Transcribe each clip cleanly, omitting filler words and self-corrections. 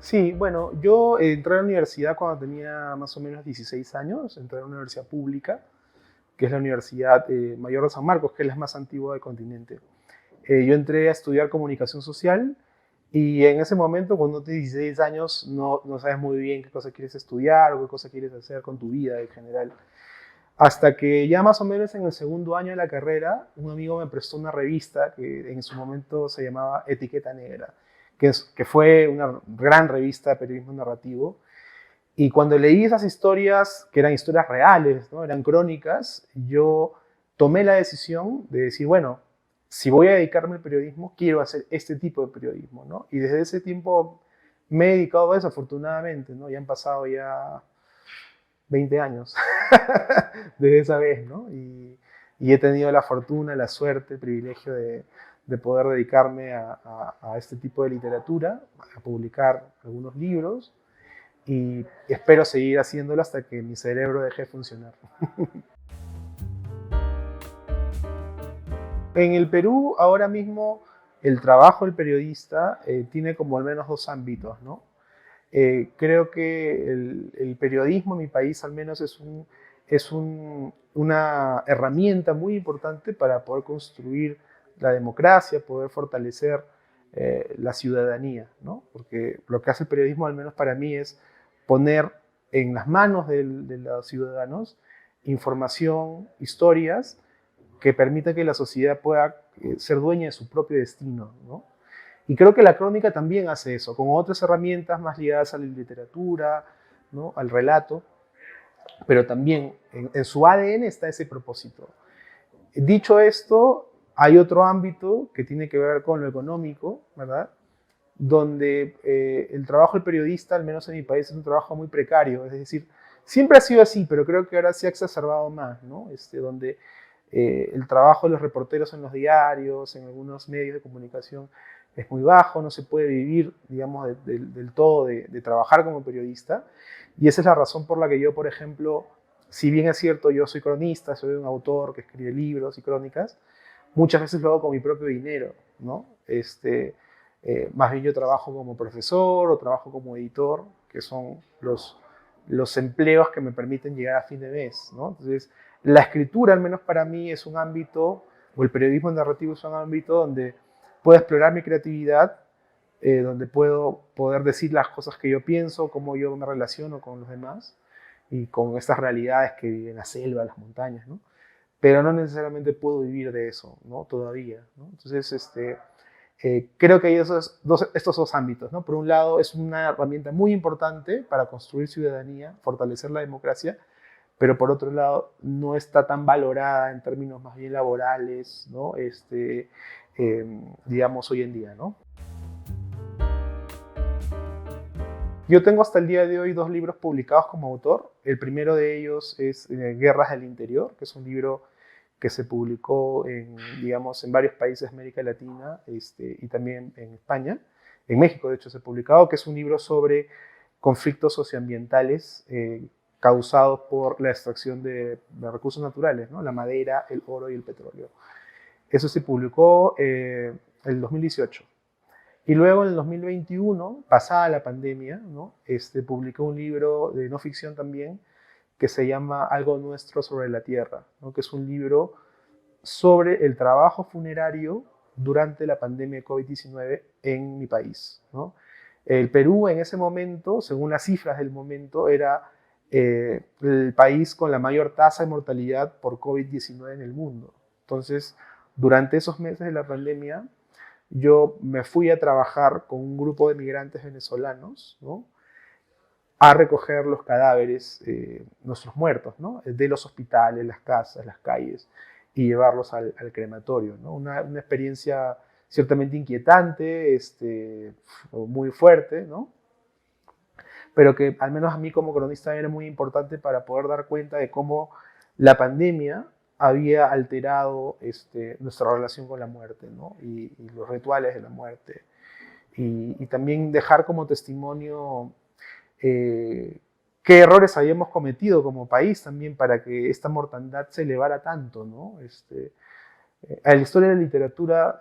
Sí, bueno, yo entré a la universidad cuando tenía más o menos 16 años, entré a una universidad pública, que es la Universidad Mayor de San Marcos, que es la más antigua del continente. Yo entré a estudiar comunicación social y en ese momento, cuando tienes 16 años, no sabes muy bien qué cosa quieres estudiar o qué cosa quieres hacer con tu vida en general. Hasta que ya más o menos en el segundo año de la carrera, un amigo me prestó una revista que en su momento se llamaba Etiqueta Negra, que fue una gran revista de periodismo narrativo. Y cuando leí esas historias, que eran historias reales, ¿no? Eran crónicas, yo tomé la decisión de decir, bueno, si voy a dedicarme al periodismo, quiero hacer este tipo de periodismo, ¿no? Y desde ese tiempo me he dedicado a eso, afortunadamente, ¿no? Ya han pasado ya 20 años desde esa vez, ¿no? Y he tenido la fortuna, la suerte, el privilegio de poder dedicarme a este tipo de literatura, a publicar algunos libros y espero seguir haciéndolo hasta que mi cerebro deje de funcionar. En el Perú, ahora mismo, el trabajo del periodista tiene como al menos dos ámbitos, ¿no? Creo que el periodismo en mi país al menos una herramienta muy importante para poder construir la democracia, poder fortalecer la ciudadanía, ¿no? Porque lo que hace el periodismo, al menos para mí, es poner en las manos de los ciudadanos información, historias que permita que la sociedad pueda ser dueña de su propio destino, ¿no? Y creo que la crónica también hace eso, con otras herramientas más ligadas a la literatura, ¿no? Al relato, pero también en su ADN está ese propósito. Dicho esto, hay otro ámbito que tiene que ver con lo económico, ¿verdad? Donde el trabajo del periodista, al menos en mi país, es un trabajo muy precario. Es decir, siempre ha sido así, pero creo que ahora se ha exacerbado más, ¿no? Donde el trabajo de los reporteros en los diarios, en algunos medios de comunicación, es muy bajo, no se puede vivir, digamos, del todo de trabajar como periodista. Y esa es la razón por la que yo, por ejemplo, si bien es cierto, yo soy cronista, soy un autor que escribe libros y crónicas, muchas veces lo hago con mi propio dinero, ¿no? Más bien yo trabajo como profesor o trabajo como editor, que son los empleos que me permiten llegar a fin de mes, ¿no? Entonces, la escritura, al menos para mí, es un ámbito, o el periodismo narrativo es un ámbito donde puedo explorar mi creatividad, donde puedo poder decir las cosas que yo pienso, cómo yo me relaciono con los demás y con estas realidades que viven en la selva, en las montañas, ¿no? Pero no necesariamente puedo vivir de eso, ¿no? Todavía, ¿no? Entonces, creo que hay estos dos ámbitos, ¿no? Por un lado, es una herramienta muy importante para construir ciudadanía, fortalecer la democracia, pero por otro lado, no está tan valorada en términos más bien laborales, ¿no? Digamos, hoy en día, ¿no? Yo tengo hasta el día de hoy dos libros publicados como autor. El primero de ellos es Guerras del Interior, que es un libro que se publicó digamos, en varios países de América Latina y también en España. En México, de hecho, se ha publicado, que es un libro sobre conflictos socioambientales causados por la extracción de recursos naturales, ¿no? La madera, el oro y el petróleo. Eso se publicó en el 2018. Y luego en el 2021, pasada la pandemia, ¿no? Publicó un libro de no ficción también que se llama Algo Nuestro sobre la Tierra, ¿no? Que es un libro sobre el trabajo funerario durante la pandemia de COVID-19 en mi país, ¿no? El Perú en ese momento, según las cifras del momento, era el país con la mayor tasa de mortalidad por COVID-19 en el mundo. Entonces, durante esos meses de la pandemia, yo me fui a trabajar con un grupo de migrantes venezolanos, ¿no? A recoger los cadáveres, nuestros muertos, ¿no? De los hospitales, las casas, las calles, y llevarlos al crematorio, ¿no? Una experiencia ciertamente inquietante, muy fuerte, ¿no? Pero que al menos a mí como cronista era muy importante para poder dar cuenta de cómo la pandemia había alterado nuestra relación con la muerte, ¿no? Y los rituales de la muerte. Y también dejar como testimonio eh, qué errores habíamos cometido como país también para que esta mortandad se elevara tanto, ¿no? A la historia de la literatura,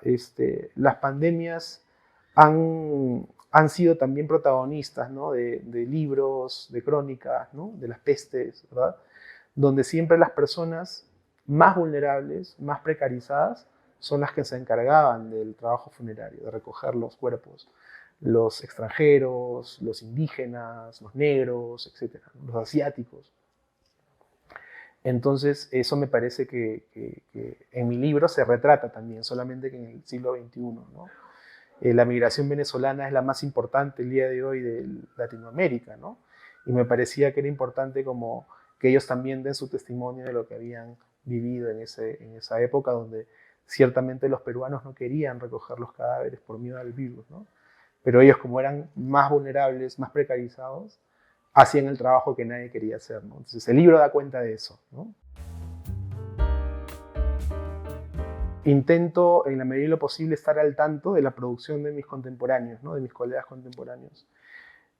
las pandemias han han sido también protagonistas, ¿no? de libros, de crónicas, ¿no? de las pestes, ¿verdad? Donde siempre las personas más vulnerables, más precarizadas, son las que se encargaban del trabajo funerario, de recoger los cuerpos. Los extranjeros, los indígenas, los negros, etcétera, los asiáticos. Entonces, eso me parece que en mi libro se retrata también, solamente que en el siglo XXI, ¿no? La migración venezolana es la más importante el día de hoy de Latinoamérica, ¿no? Y me parecía que era importante como que ellos también den su testimonio de lo que habían vivido en esa época donde ciertamente los peruanos no querían recoger los cadáveres por miedo al virus, ¿no? Pero ellos, como eran más vulnerables, más precarizados, hacían el trabajo que nadie quería hacer, ¿no? Entonces el libro da cuenta de eso, ¿no? Intento, en la medida de lo posible, estar al tanto de la producción de mis contemporáneos, ¿no? De mis colegas contemporáneos.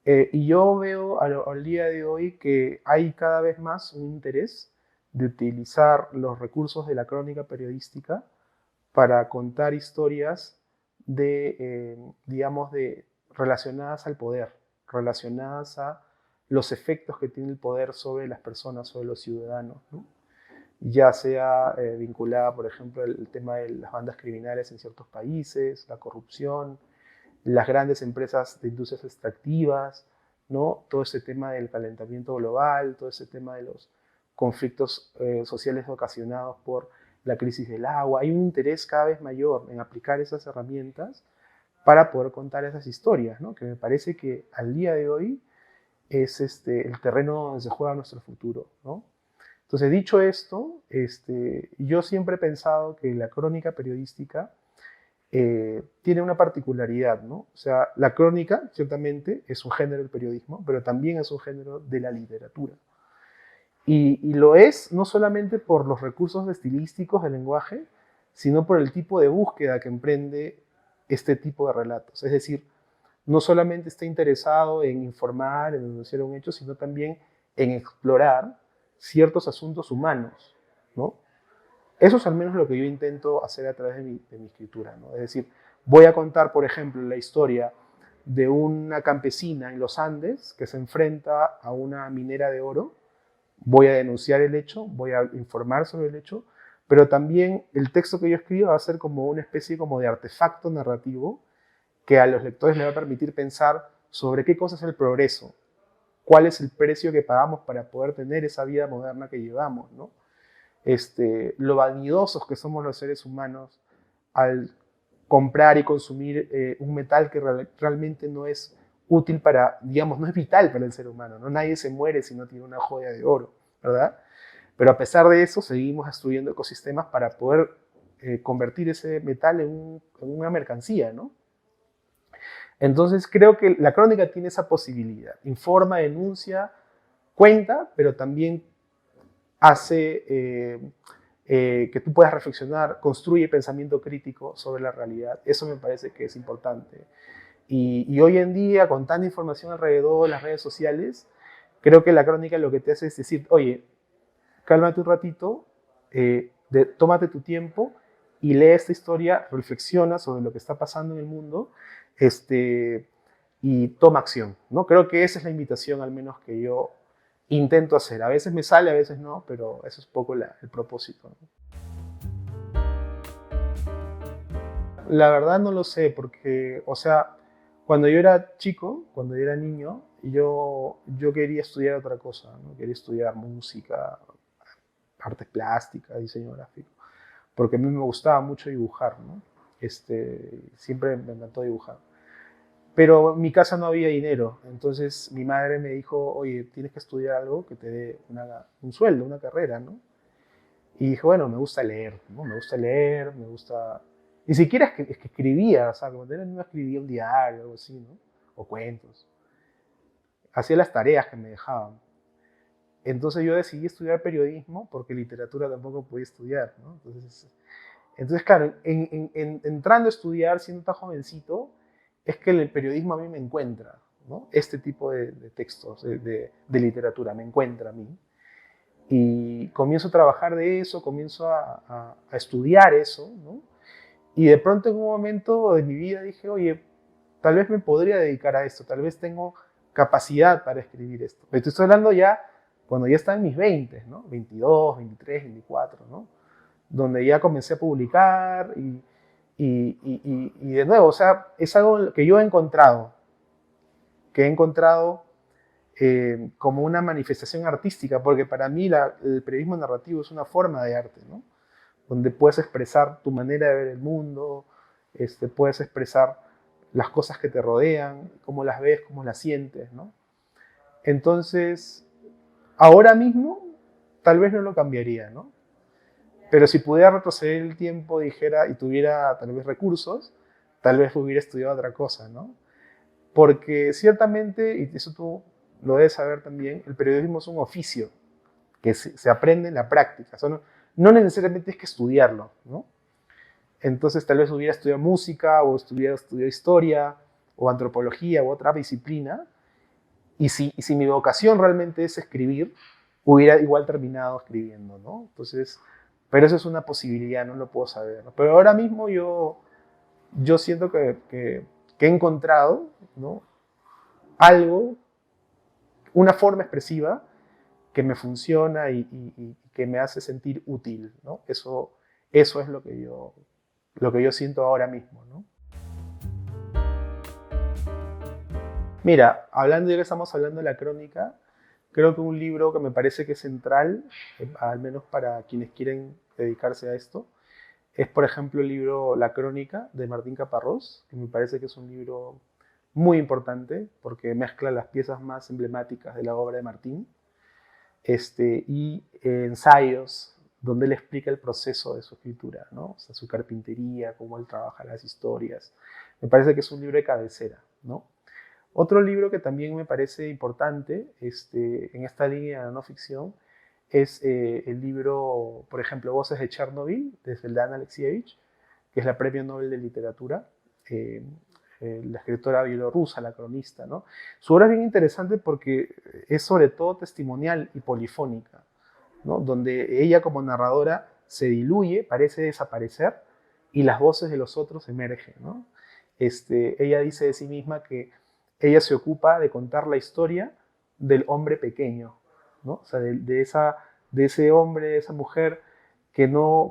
Y yo veo al día de hoy que hay cada vez más un interés de utilizar los recursos de la crónica periodística para contar historias digamos, relacionadas al poder, relacionadas a los efectos que tiene el poder sobre las personas, sobre los ciudadanos, ¿no? Ya sea vinculada, por ejemplo, el tema de las bandas criminales en ciertos países, la corrupción, las grandes empresas de industrias extractivas, ¿no? Todo ese tema del calentamiento global, todo ese tema de los conflictos sociales ocasionados por la crisis del agua. Hay un interés cada vez mayor en aplicar esas herramientas para poder contar esas historias, ¿no? Que me parece que al día de hoy es el terreno donde se juega nuestro futuro, ¿no? Entonces, dicho esto, yo siempre he pensado que la crónica periodística tiene una particularidad, ¿no? O sea, la crónica, ciertamente, es un género del periodismo, pero también es un género de la literatura. Y lo es no solamente por los recursos estilísticos del lenguaje, sino por el tipo de búsqueda que emprende este tipo de relatos. Es decir, no solamente está interesado en informar, en denunciar un hecho, sino también en explorar ciertos asuntos humanos, ¿no? Eso es al menos lo que yo intento hacer a través de mi escritura, ¿no? Es decir, voy a contar, por ejemplo, la historia de una campesina en los Andes que se enfrenta a una minera de oro. Voy a denunciar el hecho, voy a informar sobre el hecho, pero también el texto que yo escribo va a ser como una especie como de artefacto narrativo que a los lectores les va a permitir pensar sobre qué cosa es el progreso, cuál es el precio que pagamos para poder tener esa vida moderna que llevamos, ¿no? Lo vanidosos que somos los seres humanos al comprar y consumir un metal que realmente no es útil para, digamos, no es vital para el ser humano, ¿no? Nadie se muere si no tiene una joya de oro, ¿verdad? Pero a pesar de eso, seguimos destruyendo ecosistemas para poder convertir ese metal en una mercancía, ¿no? Entonces creo que la crónica tiene esa posibilidad. Informa, denuncia, cuenta, pero también hace que tú puedas reflexionar, construye pensamiento crítico sobre la realidad. Eso me parece que es importante. Y hoy en día, con tanta información alrededor, las redes sociales, creo que la crónica lo que te hace es decir, oye, cálmate un ratito, tómate tu tiempo y lee esta historia, reflexiona sobre lo que está pasando en el mundo y toma acción, ¿no? Creo que esa es la invitación al menos que yo intento hacer. A veces me sale, a veces no, pero eso es poco el propósito, ¿no? La verdad no lo sé, porque, o sea, cuando yo era chico, cuando yo era niño, yo quería estudiar otra cosa, ¿no? Quería estudiar música, artes plásticas, diseño gráfico, porque a mí me gustaba mucho dibujar, ¿no? Siempre me encantó dibujar. Pero en mi casa no había dinero, entonces mi madre me dijo, oye, tienes que estudiar algo que te dé un sueldo, una carrera, ¿no? Y dije, bueno, me gusta leer, ¿no? Me gusta leer, me gusta... Ni siquiera es que escribía, o sea, cuando era niño escribía un diario o algo así, ¿no? O cuentos. Hacía las tareas que me dejaban. Entonces yo decidí estudiar periodismo porque literatura tampoco podía estudiar, ¿no? Entonces claro, entrando a estudiar, siendo tan jovencito, es que el periodismo a mí me encuentra, ¿no? Este tipo de textos, de literatura, me encuentra a mí. Y comienzo a trabajar de eso, comienzo a estudiar eso, ¿no? Y de pronto en un momento de mi vida dije, oye, tal vez me podría dedicar a esto, tal vez tengo capacidad para escribir esto. Pero te estoy hablando ya cuando ya estaba en mis 20, ¿no? 22, 23, 24, ¿no? Donde ya comencé a publicar y de nuevo, o sea, es algo que yo he encontrado, como una manifestación artística, porque para mí el periodismo narrativo es una forma de arte, ¿no? Donde puedes expresar tu manera de ver el mundo, puedes expresar las cosas que te rodean, cómo las ves, cómo las sientes, ¿no? Entonces, ahora mismo, tal vez no lo cambiaría, ¿no? Pero si pudiera retroceder el tiempo, dijera, y tuviera tal vez recursos, tal vez hubiera estudiado otra cosa, ¿no? Porque ciertamente, y eso tú lo debes saber también, el periodismo es un oficio que se aprende en la práctica. O sea, no necesariamente es que estudiarlo, ¿no? Entonces tal vez hubiera estudiado música o hubiera estudiado historia o antropología u otra disciplina. Y si mi vocación realmente es escribir, hubiera igual terminado escribiendo, ¿no? Entonces, pero eso es una posibilidad, no lo puedo saber, ¿no? Pero ahora mismo yo siento que he encontrado, ¿no? Algo, una forma expresiva que me funciona y que me hace sentir útil, ¿no? Eso es lo que yo siento ahora mismo, ¿no? Mira, ya que estamos hablando de la crónica, creo que un libro que me parece que es central, al menos para quienes quieren dedicarse a esto, es por ejemplo el libro La Crónica de Martín Caparrós, que me parece que es un libro muy importante porque mezcla las piezas más emblemáticas de la obra de Martín y ensayos donde él explica el proceso de su escritura, ¿no? O sea, su carpintería, cómo él trabaja las historias. Me parece que es un libro de cabecera, ¿no? Otro libro que también me parece importante en esta línea de no ficción es el libro, por ejemplo, Voces de Chernobyl, de Svetlana Alexievich, que es la Premio Nobel de Literatura, eh, la escritora bielorrusa, la cronista, ¿no? Su obra es bien interesante porque es sobre todo testimonial y polifónica, ¿no? Donde ella como narradora se diluye, parece desaparecer, y las voces de los otros emergen, ¿no? Ella dice de sí misma que ella se ocupa de contar la historia del hombre pequeño, ¿no? O sea, de ese hombre, de esa mujer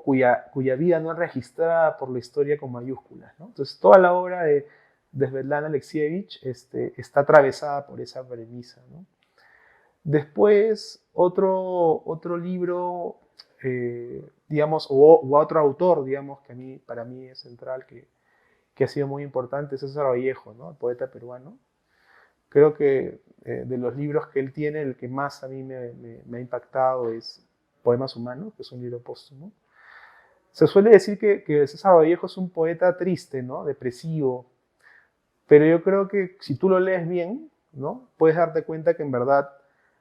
cuya vida no es registrada por la historia con mayúsculas, ¿no? Entonces, toda la obra de Svetlana Alexievich está atravesada por esa premisa, ¿no? Después, otro libro, digamos, o otro autor, digamos, que para mí es central, que ha sido muy importante, es César Vallejo, ¿no? El poeta peruano. Creo que de los libros que él tiene, el que más a mí me ha impactado es Poemas Humanos, que es un libro póstumo. Se suele decir que César Vallejo es un poeta triste, ¿no? Depresivo, pero yo creo que si tú lo lees bien, ¿no? Puedes darte cuenta que en verdad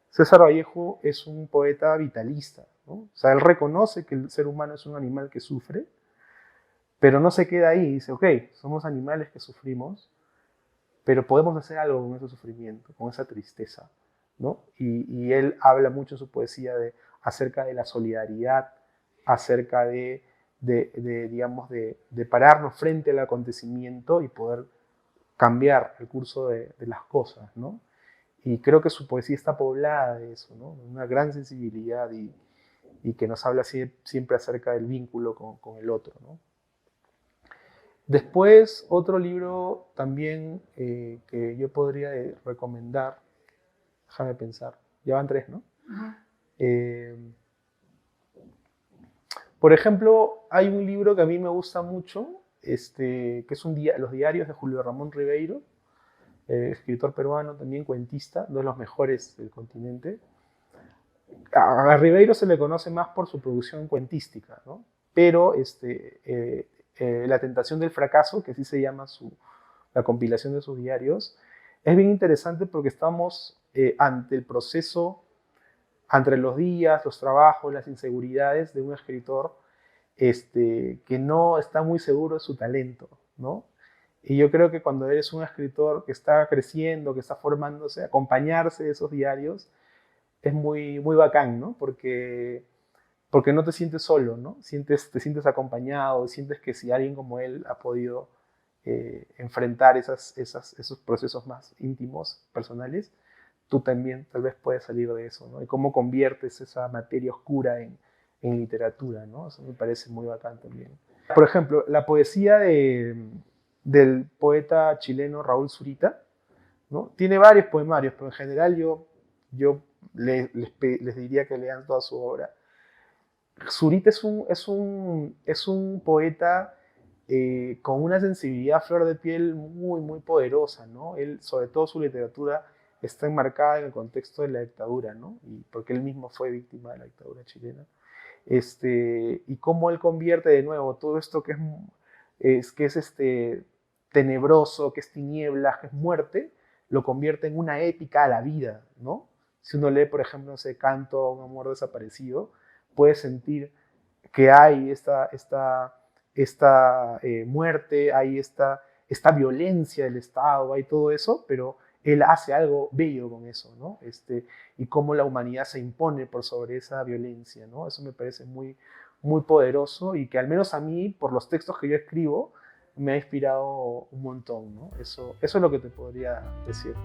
César Vallejo es un poeta vitalista, ¿no? O sea, él reconoce que el ser humano es un animal que sufre, pero no se queda ahí. Dice, ok, somos animales que sufrimos, pero podemos hacer algo con ese sufrimiento, con esa tristeza, ¿no? Y él habla mucho en su poesía acerca de la solidaridad, acerca digamos, de pararnos frente al acontecimiento y poder cambiar el curso de las cosas, ¿no? Y creo que su poesía está poblada de eso, ¿no? Una gran sensibilidad y que nos habla siempre acerca del vínculo con el otro, ¿no? Después, otro libro también que yo podría recomendar, déjame pensar, ya van tres, ¿no? Eh, por ejemplo, hay un libro que a mí me gusta mucho, que es Los diarios de Julio Ramón Ribeiro, escritor peruano, también cuentista, uno de los mejores del continente. A Ribeiro se le conoce más por su producción cuentística, ¿no? Pero La tentación del fracaso, que así se llama la compilación de sus diarios, es bien interesante porque estamos ante el proceso, entre los días, los trabajos, las inseguridades de un escritor que no está muy seguro de su talento, ¿no? Y yo creo que cuando eres un escritor que está creciendo, que está formándose, acompañarse de esos diarios es muy, muy bacán, ¿no? Porque no te sientes solo, ¿no? Te sientes acompañado, sientes que si alguien como él ha podido enfrentar esos procesos más íntimos, personales, tú también tal vez puedes salir de eso, ¿no? Y cómo conviertes esa materia oscura en literatura, ¿no? Eso me parece muy bacán también. Por ejemplo, la poesía del poeta chileno Raúl Zurita, ¿no? Tiene varios poemarios, pero en general yo les diría que lean toda su obra. Zurita es un poeta con una sensibilidad a flor de piel muy, muy poderosa, ¿no? Él, sobre todo su literatura, está enmarcada en el contexto de la dictadura, ¿no? Y porque él mismo fue víctima de la dictadura chilena. Y cómo él convierte de nuevo todo esto que es tenebroso, que es tinieblas, que es muerte, lo convierte en una épica a la vida, ¿no? Si uno lee, por ejemplo, ese canto a un amor desaparecido, puede sentir que hay esta muerte, hay esta violencia del Estado, hay todo eso, pero él hace algo bello con eso, ¿no? Y cómo la humanidad se impone por sobre esa violencia, ¿no? Eso me parece muy, muy poderoso y que al menos a mí, por los textos que yo escribo, me ha inspirado un montón, ¿no? Eso es lo que te podría decir.